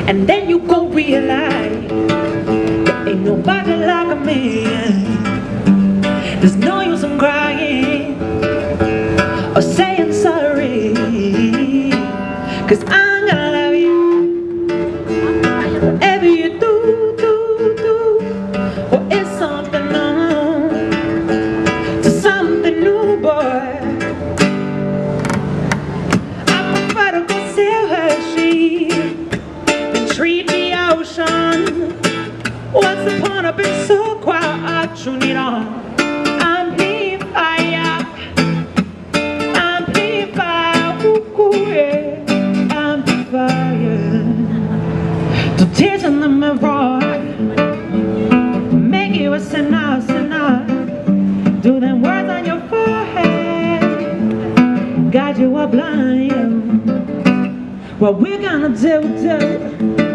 And then you gon' realize there ain't nobody like a man. There's no use in crying or saying sorry, 'cause I'm gonna love you whatever you do. Or it's something on to something new, boy. I prefer to go sail her ship than treat the ocean. Once upon a been so quiet, I tune it on. Amplifier, amplifier, ooh, yeah. Amplifier, to tears in the mirror, make you a sinner, sinner. Do them words on your forehead, God, you are blind. What we're gonna do?